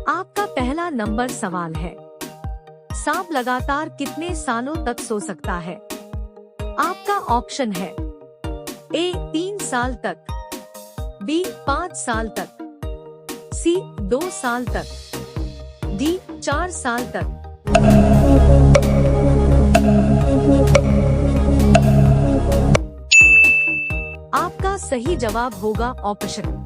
आपका पहला नंबर सवाल है, सांप लगातार कितने सालों तक सो सकता है? आपका ऑप्शन है ए 3 साल तक, बी 5 साल तक, सी 2 साल तक, डी 4 साल तक। आपका सही जवाब होगा ऑप्शन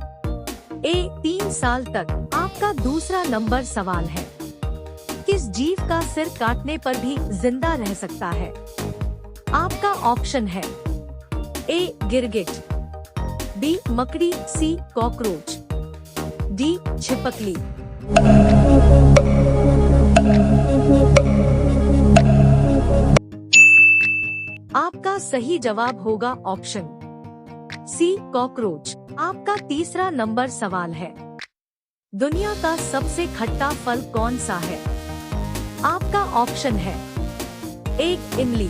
ए 3 साल तक। आपका दूसरा नंबर सवाल है, किस जीव का सिर काटने पर भी जिंदा रह सकता है? आपका ऑप्शन है ए गिरगिट, बी मकड़ी, सी कॉकरोच, डी छिपकली। आपका सही जवाब होगा ऑप्शन सी कॉकरोच। आपका तीसरा नंबर सवाल है, दुनिया का सबसे खट्टा फल कौन सा है? आपका ऑप्शन है ए इमली,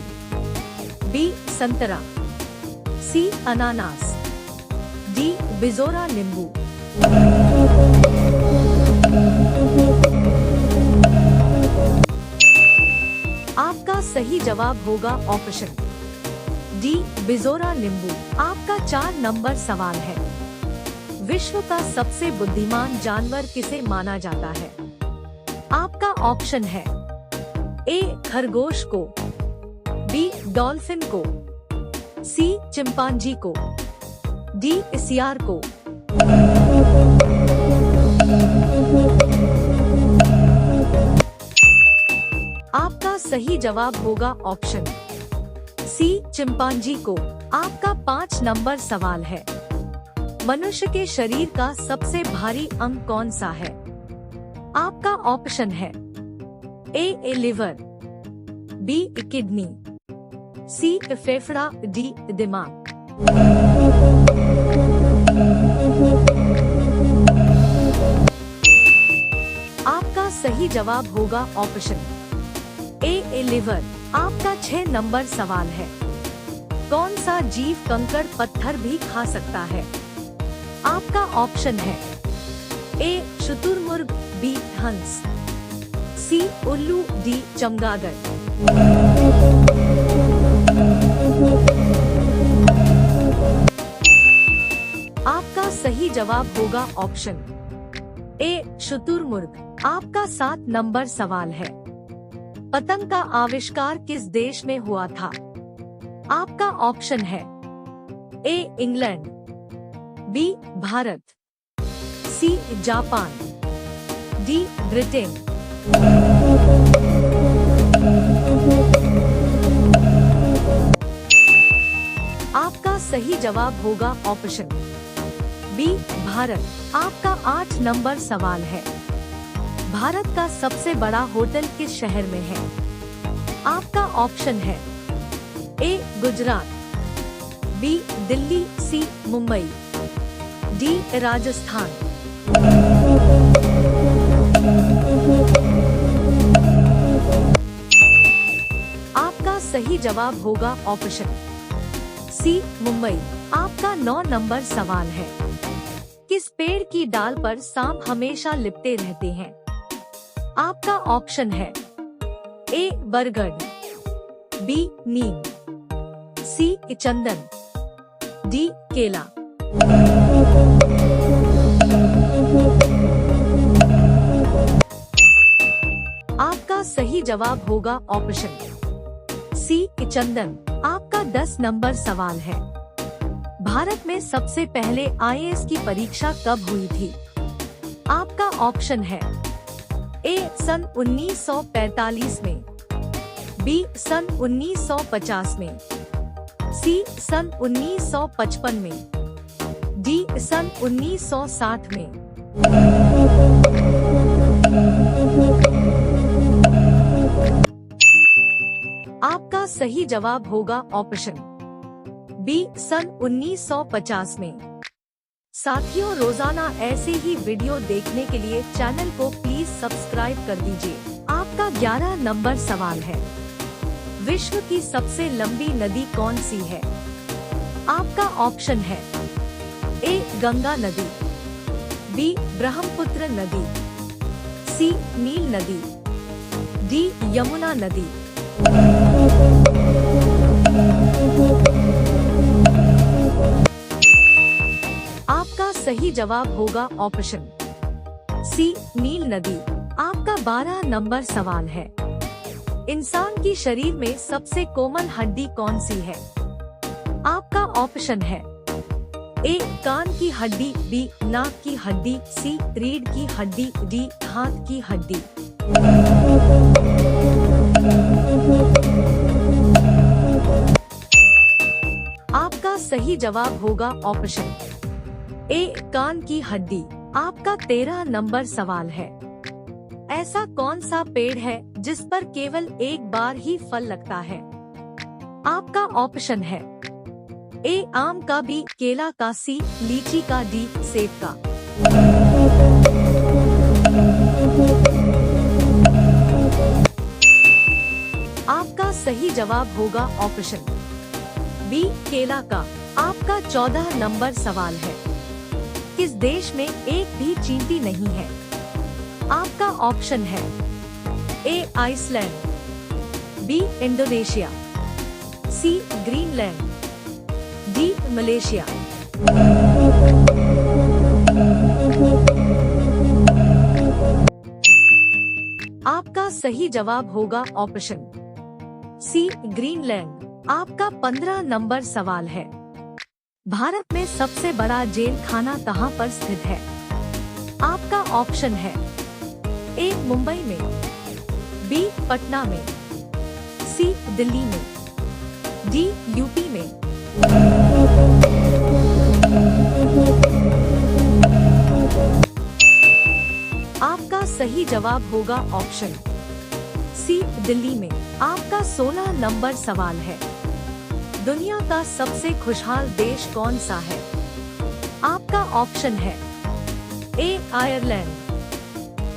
बी संतरा, सी अनानास, डी बिजोरा नींबू। आपका सही जवाब होगा ऑप्शन डी बिजोरा नींबू। आपका 4 नंबर सवाल है, विश्व का सबसे बुद्धिमान जानवर किसे माना जाता है? आपका ऑप्शन है ए खरगोश को, बी डॉल्फिन को, सी चिंपांजी को, डी सियार को। आपका सही जवाब होगा ऑप्शन सी चिंपांजी को। आपका 5 नंबर सवाल है, मनुष्य के शरीर का सबसे भारी अंग कौन सा है? आपका ऑप्शन है ए लिवर, बी किडनी, सी फेफड़ा, डी दिमाग। आपका सही जवाब होगा ऑप्शन ए लिवर। आपका 6 नंबर सवाल है, कौन सा जीव कंकड़ पत्थर भी खा सकता है? आपका ऑप्शन है ए शुतुरमुर्ग, बी हंस, सी उल्लू, डी चमगादड़। आपका सही जवाब होगा ऑप्शन ए शुतुरमुर्ग। आपका 7 नंबर सवाल है, पतंग का आविष्कार किस देश में हुआ था? आपका ऑप्शन है A England, B Bharat, C Japan, D Britain. आपका सही जवाब होगा ऑप्शन बी भारत। आपका 8 नंबर सवाल है, भारत का सबसे बड़ा होटल किस शहर में है? आपका ऑप्शन है ए गुजरात, बी दिल्ली, सी मुंबई, डी राजस्थान। आपका सही जवाब होगा ऑप्शन सी मुंबई। आपका 9 नंबर सवाल है, किस पेड़ की डाल पर सांप हमेशा लिपटे रहते हैं? आपका ऑप्शन है ए बरगद, बी नीम, सी चंदन, डी केला। आपका सही जवाब होगा ऑप्शन सी चंदन। आपका 10 नंबर सवाल है, भारत में सबसे पहले आईएएस की परीक्षा कब हुई थी? आपका ऑप्शन है ए सन 1945 में, बी सन 1950 में, सी सन 1955 में, डी सन 1960 में। आपका सही जवाब होगा ऑप्शन बी सन 1950 में। साथियों, रोजाना ऐसे ही वीडियो देखने के लिए चैनल को प्लीज सब्सक्राइब कर दीजिए। आपका 11 नंबर सवाल है, विश्व की सबसे लंबी नदी कौन सी है? आपका ऑप्शन है ए गंगा नदी, बी ब्रह्मपुत्र नदी, सी नील नदी, डी यमुना नदी। आपका सही जवाब होगा ऑप्शन सी नील नदी। आपका 12 नंबर सवाल है, इंसान की शरीर में सबसे कोमल हड्डी कौन सी है? आपका ऑप्शन है ए कान की हड्डी, बी नाक की हड्डी, सी रीढ़ की हड्डी, डी हाथ की हड्डी। आपका सही जवाब होगा ऑप्शन ए कान की हड्डी। आपका 13 नंबर सवाल है, ऐसा कौन सा पेड़ है जिस पर केवल एक बार ही फल लगता है? आपका ऑप्शन है ए आम का, बी केला का, सी लीची का, डी सेब का। आपका सही जवाब होगा ऑप्शन बी केला का। आपका 14 नंबर सवाल है, किस देश में एक भी चींटी नहीं है? आपका ऑप्शन है ए आइसलैंड, बी इंडोनेशिया, सी ग्रीनलैंड, डी मलेशिया। आपका सही जवाब होगा ऑप्शन सी ग्रीनलैंड। आपका 15 नंबर सवाल है, भारत में सबसे बड़ा जेल खाना कहाँ पर स्थित है? आपका ऑप्शन है ए मुंबई में, बी पटना में, सी दिल्ली में, डी यूपी में। आपका सही जवाब होगा ऑप्शन सी दिल्ली में। आपका 16 नंबर सवाल है, दुनिया का सबसे खुशहाल देश कौन सा है? आपका ऑप्शन है ए आयरलैंड,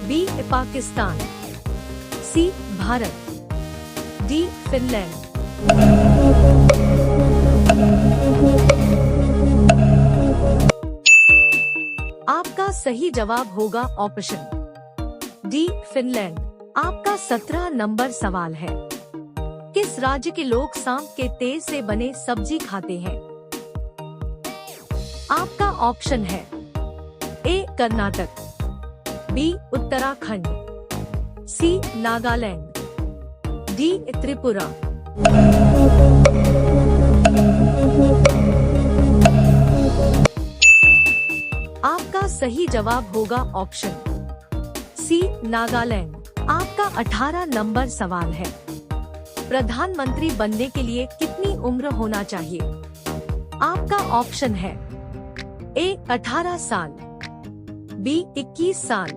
बी पाकिस्तान, सी भारत, डी फिनलैंड। आपका सही जवाब होगा ऑप्शन डी फिनलैंड। आपका 17 नंबर सवाल है, किस राज्य के लोग सांप के तेल से बने सब्जी खाते हैं? आपका ऑप्शन है ए कर्नाटक, बी उत्तराखंड, सी नागालैंड, डी त्रिपुरा। आपका सही जवाब होगा ऑप्शन सी नागालैंड। आपका 18 नंबर सवाल है, प्रधानमंत्री बनने के लिए कितनी उम्र होना चाहिए? आपका ऑप्शन है ए 18 साल, बी 21 साल,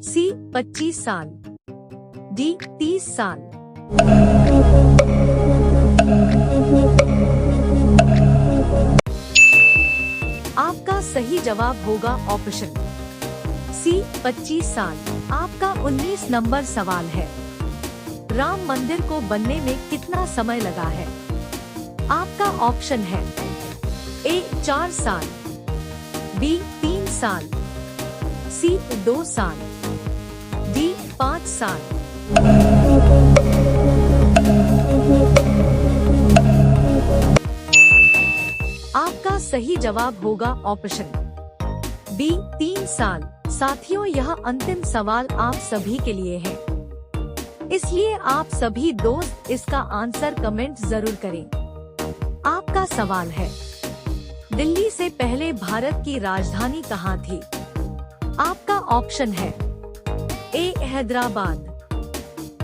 सी 25 साल, डी 30 साल। आपका सही जवाब होगा ऑप्शन सी 25 साल। आपका 19 नंबर सवाल है, राम मंदिर को बनने में कितना समय लगा है? आपका ऑप्शन है ए 4 साल, बी 3 साल, सी 2 साल, डी 5 साल। आपका सही जवाब होगा ऑप्शन बी 3 साल। साथियों, यह अंतिम सवाल आप सभी के लिए है, इसलिए आप सभी दोस्त इसका आंसर कमेंट जरूर करें। आपका सवाल है, दिल्ली से पहले भारत की राजधानी कहाँ थी? आपका ऑप्शन है ए हैदराबाद,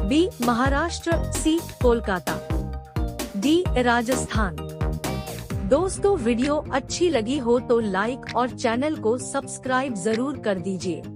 बी महाराष्ट्र, सी कोलकाता, डी राजस्थान। दोस्तों, वीडियो अच्छी लगी हो तो लाइक और चैनल को सब्सक्राइब जरूर कर दीजिए।